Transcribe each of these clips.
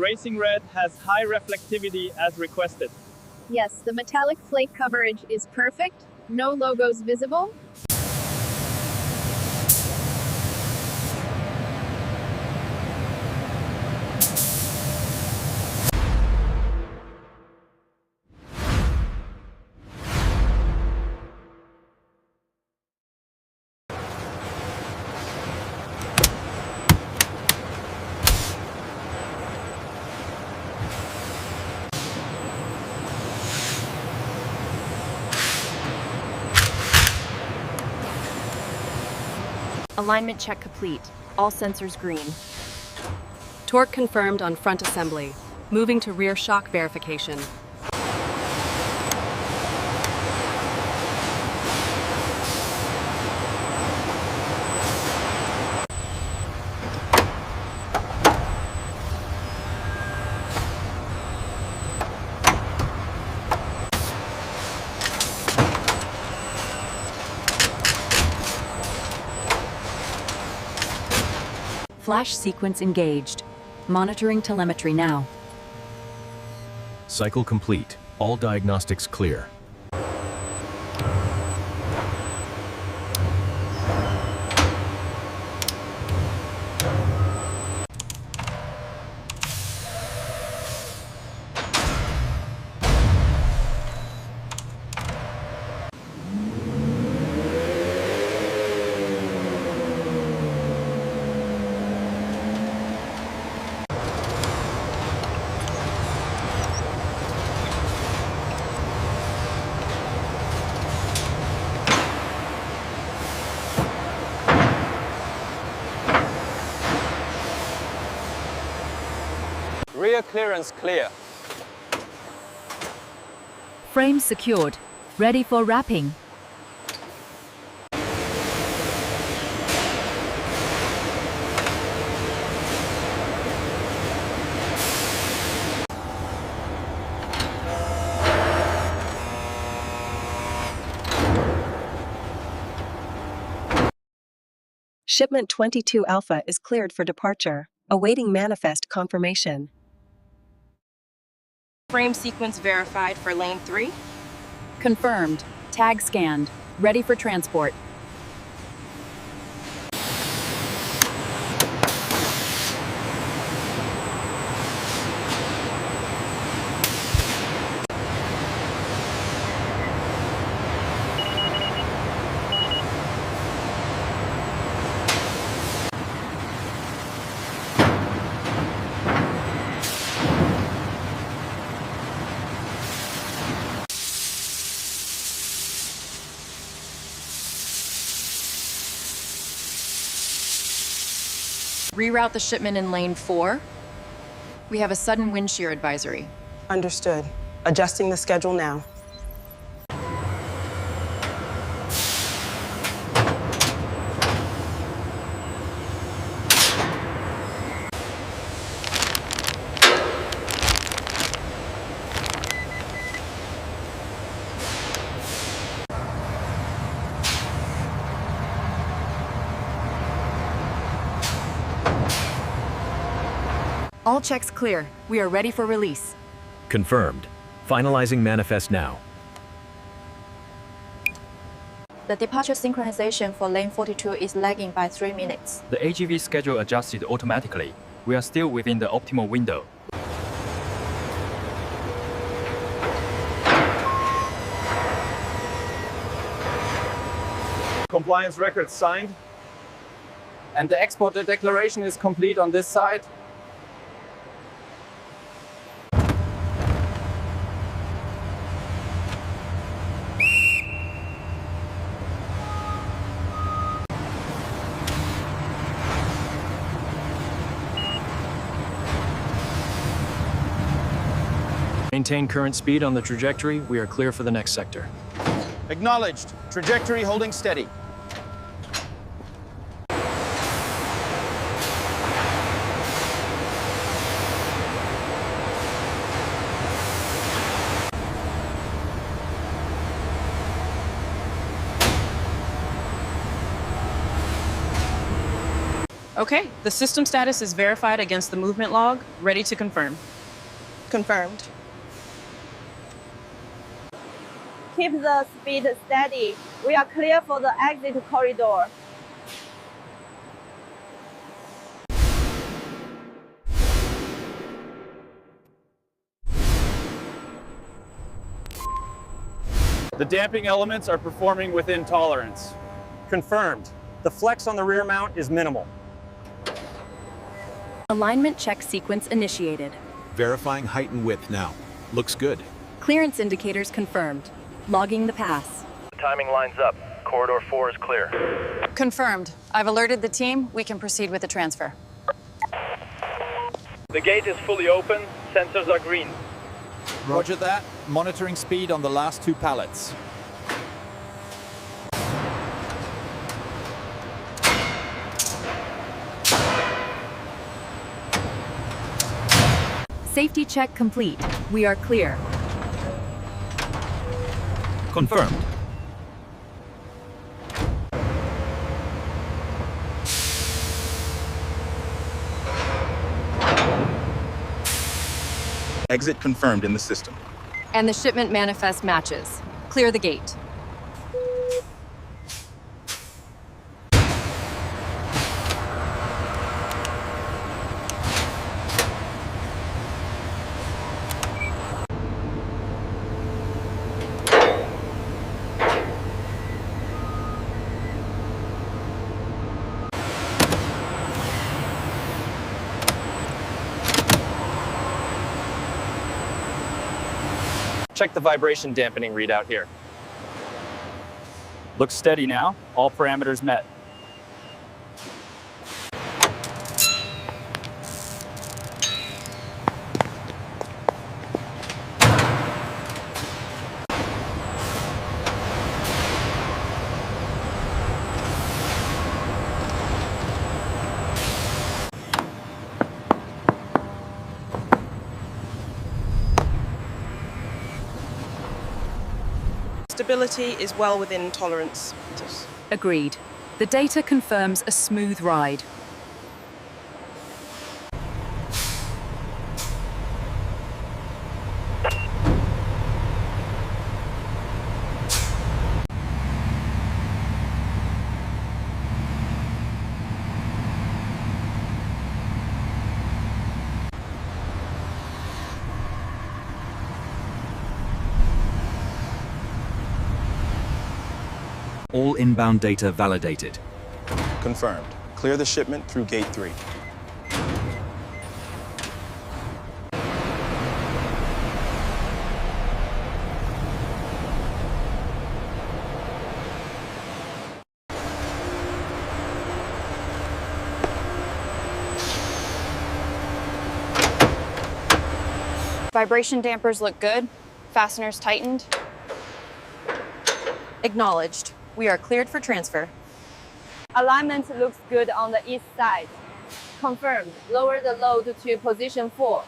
racing red has high reflectivity as requested. Yes, the metallic flake coverage is perfect. No logos visible. Alignment check complete. All sensors green. Torque confirmed on front assembly. Moving to rear shock verification. Flash sequence engaged. Monitoring telemetry now. Cycle complete. All diagnostics clear. Rear clearance clear. Frame secured. Ready for wrapping. Shipment 22 Alpha is cleared for departure, awaiting manifest confirmation. Frame sequence verified for lane 3. Confirmed. Tag scanned. Ready for transport. Reroute the shipment in lane 4. We have a sudden wind shear advisory. Understood. Adjusting the schedule now. All checks clear. We are ready for release. Confirmed. Finalizing manifest now. The departure synchronization for lane 42 is lagging by 3 minutes. The AGV schedule adjusted automatically. We are still within the optimal window. Compliance record signed. And the export declaration is complete on this side. Maintain current speed on the trajectory. We are clear for the next sector. Acknowledged. Trajectory holding steady. Okay, the system status is verified against the movement log, ready to confirm. Confirmed. Keep the speed steady. We are clear for the exit corridor. The damping elements are performing within tolerance. Confirmed. The flex on the rear mount is minimal. Alignment check sequence initiated. Verifying height and width now. Looks good. Clearance indicators confirmed. Logging the pass. The timing lines up. Corridor 4 is clear. Confirmed. I've alerted the team. We can proceed with the transfer. The gate is fully open. Sensors are green. Roger that. Monitoring speed on the last 2 pallets. Safety check complete. We are clear. Confirmed. Exit confirmed in the system. And the shipment manifest matches. Clear the gate. Check the vibration dampening readout here. Looks steady now. All parameters met. Stability is well within tolerance. Agreed. The data confirms a smooth ride. All inbound data validated. Confirmed. Clear the shipment through gate 3. Vibration dampers look good. Fasteners tightened. Acknowledged. We are cleared for transfer. Alignment looks good on the east side. Confirmed. Lower the load to position 4.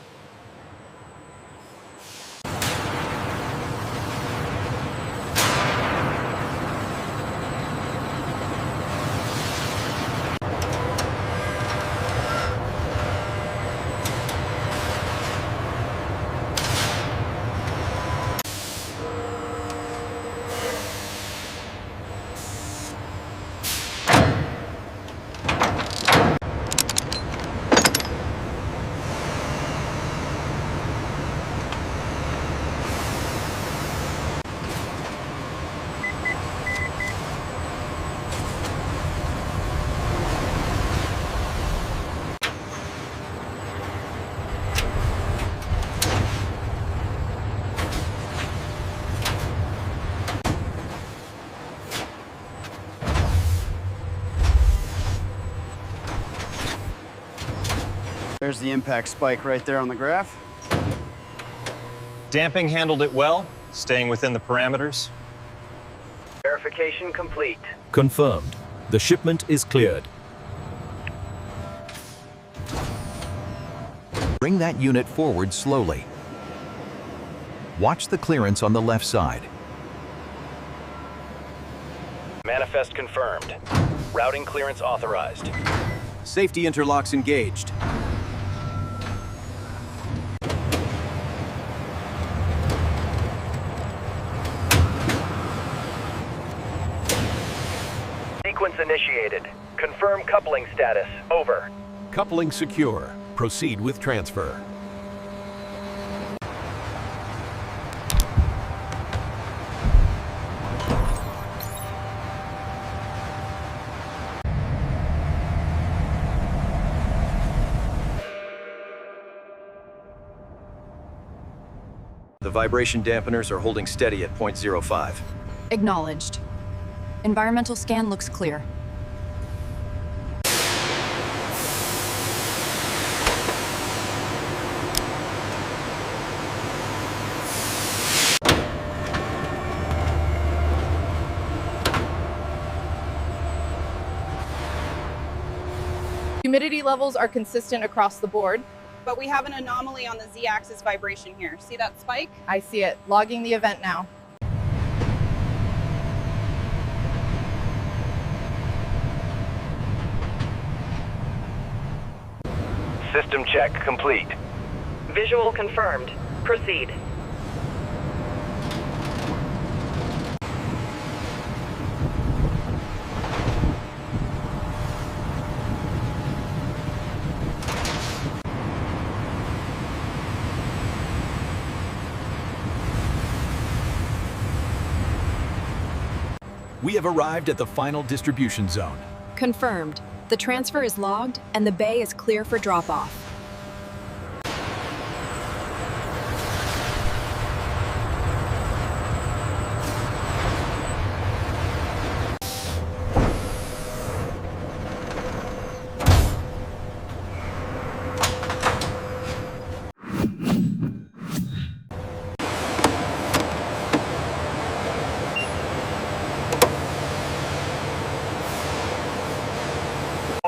There's the impact spike right there on the graph. Damping handled it well, staying within the parameters. Verification complete. Confirmed. The shipment is cleared. Bring that unit forward slowly. Watch the clearance on the left side. Manifest confirmed. Routing clearance authorized. Safety interlocks engaged. Sequence initiated. Confirm coupling status. Over. Coupling secure. Proceed with transfer. The vibration dampeners are holding steady at 0.05. Acknowledged. Environmental scan looks clear. Humidity levels are consistent across the board. But we have an anomaly on the z-axis vibration here. See that spike? I see it. Logging the event now. System check complete. Visual confirmed. Proceed. We have arrived at the final distribution zone. Confirmed. The transfer is logged and the bay is clear for drop-off.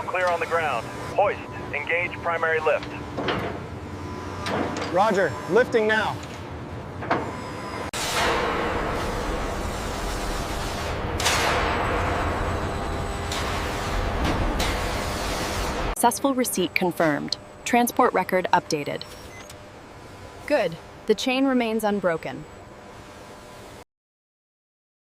Clear on the ground. Hoist. Engage primary lift. Roger. Lifting now. Successful receipt confirmed. Transport record updated. Good. The chain remains unbroken.